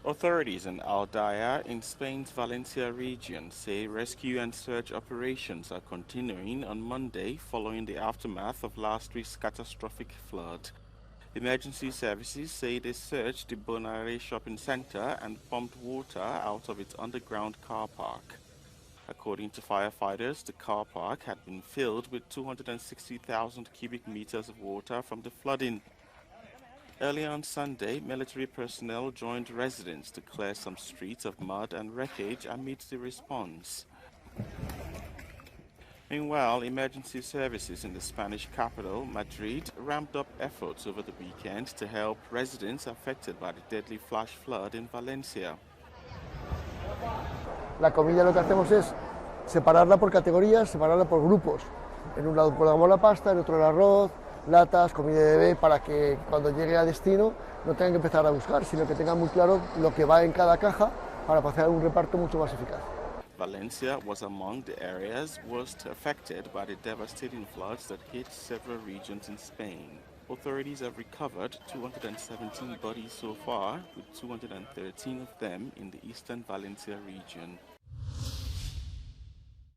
Authorities in Aldaya in Spain's Valencia region say rescue and search operations are continuing on Monday following the aftermath of last week's catastrophic flood. Emergency services say they searched the Bonaire shopping center and pumped water out of its underground car park. According to firefighters, the car park had been filled with 260,000 cubic meters of water from the flooding. Early on Sunday, military personnel joined residents to clear some streets of mud and wreckage amidst the response. Meanwhile, emergency services in the Spanish capital, Madrid, ramped up efforts over the weekend to help residents affected by the deadly flash flood in Valencia. La comida lo que hacemos es separarla por categorías, separarla por grupos. En un lado colgamos la pasta, en otro el arroz, latas, comida de bebé, para que cuando llegue a destino no tengan que empezar a buscar, sino que tengan muy claro lo que va en cada caja para hacer un reparto mucho más eficaz. Valencia was among the areas worst affected by the devastating floods that hit several regions in Spain. Authorities have recovered 217 bodies so far, with 213 of them in the eastern Valencia region.